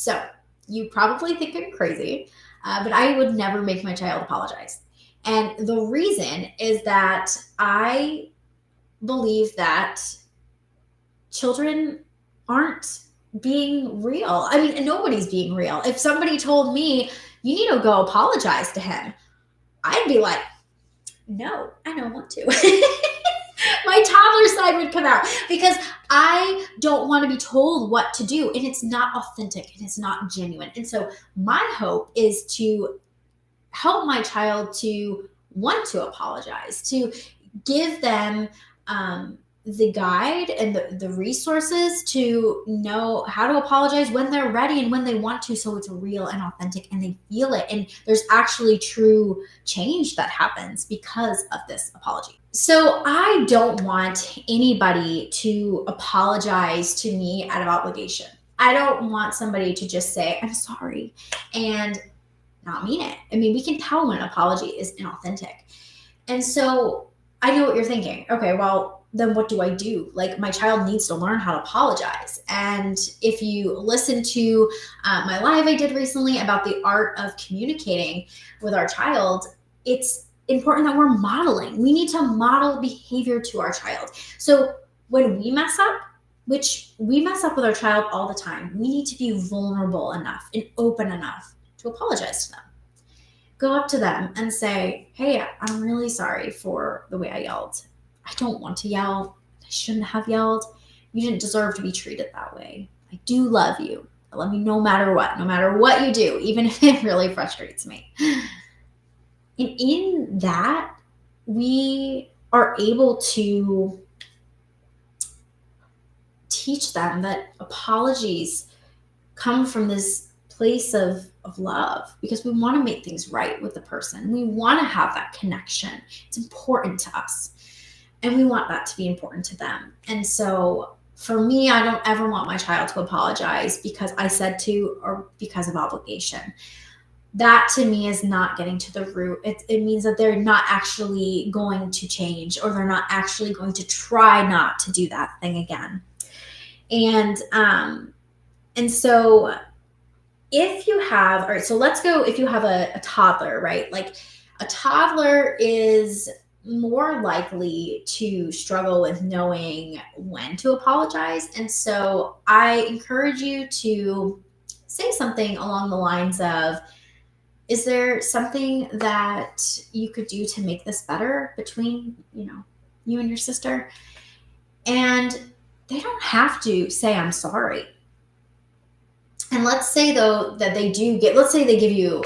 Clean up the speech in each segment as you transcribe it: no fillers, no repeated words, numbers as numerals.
So you probably think I'm crazy, but I would never make my child apologize. And the reason is that I believe that children aren't being real. I mean, nobody's being real. If somebody told me, you need to go apologize to him, I'd be like, no, I don't want to. My toddler side would come out because I don't want to be told what to do, and it's not authentic and it's not genuine. And so my hope is to help my child to want to apologize, to give them the guide and the resources to know how to apologize when they're ready and when they want to, so it's real and authentic and they feel it. And there's actually true change that happens because of this apology. So I don't want anybody to apologize to me out of obligation. I don't want somebody to just say, I'm sorry, and not mean it. I mean, we can tell when an apology is inauthentic. And so I know what you're thinking. Okay, well, then what do I do? Like, my child needs to learn how to apologize. And if you listen to my live I did recently about the art of communicating with our child, it's important that we're modeling. We need to model behavior to our child. So when we mess up, which we mess up with our child all the time, we need to be vulnerable enough and open enough to apologize to them. Go up to them and say, hey, I'm really sorry for the way I yelled. I don't want to yell. I shouldn't have yelled. You didn't deserve to be treated that way. I do love you. I love you no matter what you do, even if it really frustrates me. And in that, we are able to teach them that apologies come from this place of love, because we want to make things right with the person. We want to have that connection. It's important to us, and we want that to be important to them. And so for me, I don't ever want my child to apologize because I said to, or because of obligation. That to me is not getting to the root. It means that they're not actually going to change, or they're not actually going to try not to do that thing again. And so if you have, all right, so let's go, if you have a toddler, right? Like, a toddler is more likely to struggle with knowing when to apologize. And so I encourage you to say something along the lines of, is there something that you could do to make this better between, you and your sister? And they don't have to say, I'm sorry. And let's say, though, that they do let's say they give you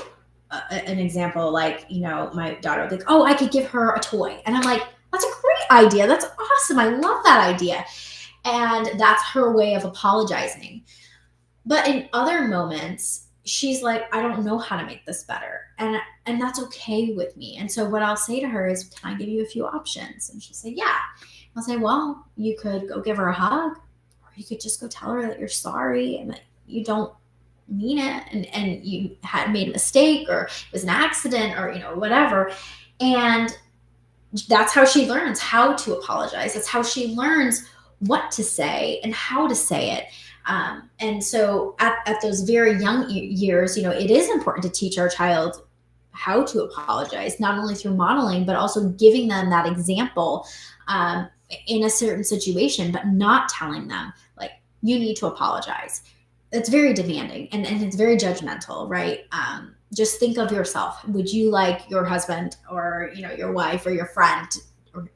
an example, like, my daughter would be like, oh, I could give her a toy. And I'm like, that's a great idea. That's awesome. I love that idea. And that's her way of apologizing. But in other moments, she's like, I don't know how to make this better. And that's okay with me. And so what I'll say to her is, can I give you a few options? And she'll say, yeah. I'll say, well, you could go give her a hug, or you could just go tell her that you're sorry and that you don't mean it, and you had made a mistake, or it was an accident, or whatever. And that's how she learns how to apologize. That's how she learns what to say and how to say it. And so at those very young years, it is important to teach our child how to apologize, not only through modeling, but also giving them that example in a certain situation, but not telling them, like, you need to apologize. It's very demanding, and it's very judgmental, right? Just think of yourself. Would you like your husband, or your wife, or your friend,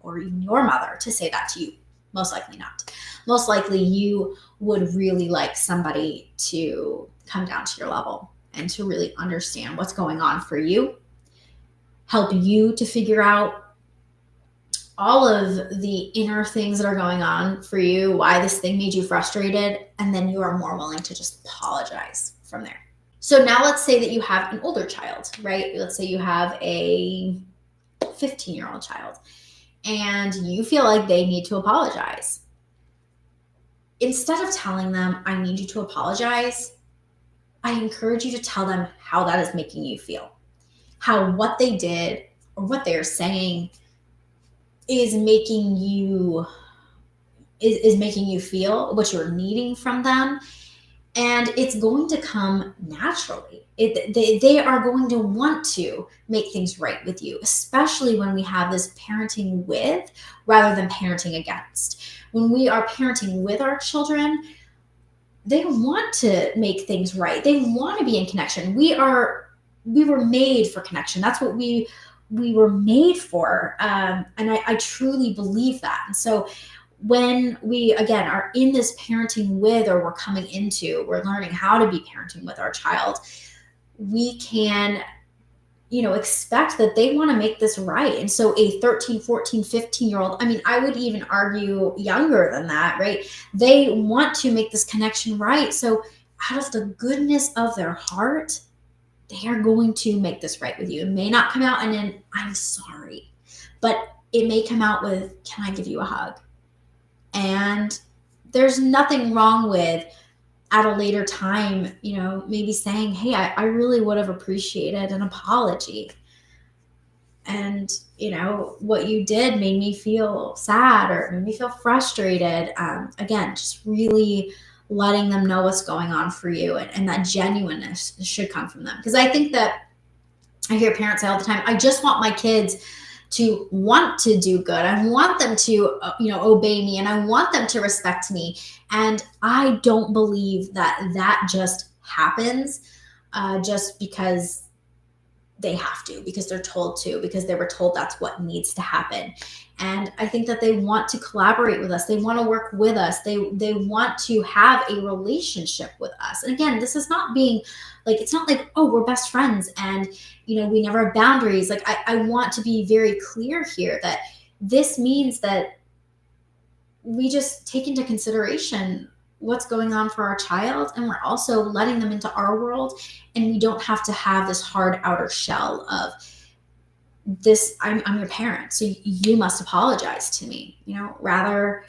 or even your mother to say that to you? Most likely not. Most likely you would really like somebody to come down to your level and to really understand what's going on for you, help you to figure out all of the inner things that are going on for you, why this thing made you frustrated, and then you are more willing to just apologize from there. So now let's say that you have an older child, right? Let's say you have a 15-year-old child, and you feel like they need to apologize. Instead of telling them, I need you to apologize, I encourage you to tell them how that is making you feel. How what they did or what they're saying is making you feel, what you're needing from them. And it's going to come naturally. They are going to want to make things right with you, especially when we have this parenting with rather than parenting against. When we are parenting with our children, they want to make things right. They want to be in connection. We were made for connection. That's what we were made for. And I truly believe that. And so when we, again, are in this parenting with, or we're learning how to be parenting with our child, we can, expect that they want to make this right. And so a 13, 14, 15-year-old, I mean, I would even argue younger than that, right? They want to make this connection right. So out of the goodness of their heart, they are going to make this right with you. It may not come out in an "I'm sorry," but it may come out with, "Can I give you a hug?" And there's nothing wrong with, at a later time, maybe saying, "Hey, I really would have appreciated an apology. And, what you did made me feel sad or made me feel frustrated." Again, just really letting them know what's going on for you, and that genuineness should come from them. Because I think that I hear parents say all the time, "I just want my kids to want to do good. I want them to, obey me, and I want them to respect me." And I don't believe that just happens just because they have to, because they're told to, because they were told that's what needs to happen. And I think that they want to collaborate with us. They want to work with us. They want to have a relationship with us. And again, this is not being like, it's not like, "Oh, we're best friends and, we never have boundaries." Like, I want to be very clear here that this means that we just take into consideration what's going on for our child, and we're also letting them into our world, and we don't have to have this hard outer shell of this, I'm your parent, so you must apologize to me. Rather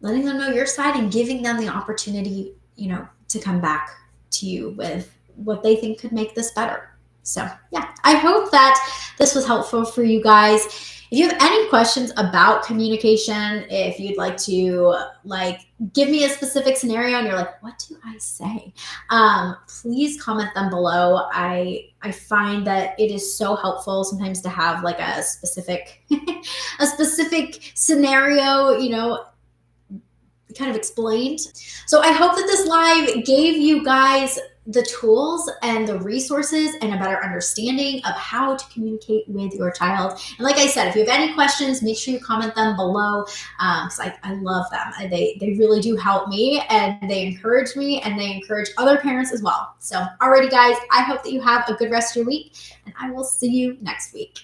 letting them know your side and giving them the opportunity, to come back to you with what they think could make this better. So yeah, I hope that this was helpful for you guys. If you have any questions about communication, if you'd like to give me a specific scenario and you're like, "What do I say?" Please comment them below. I find that it is so helpful sometimes to have a specific a specific scenario, kind of explained. So I hope that this live gave you guys the tools and the resources and a better understanding of how to communicate with your child. And like I said, if you have any questions, make sure you comment them below, because I love them. They really do help me, and they encourage me, and they encourage other parents as well. So alrighty guys, I hope that you have a good rest of your week, and I will see you next week.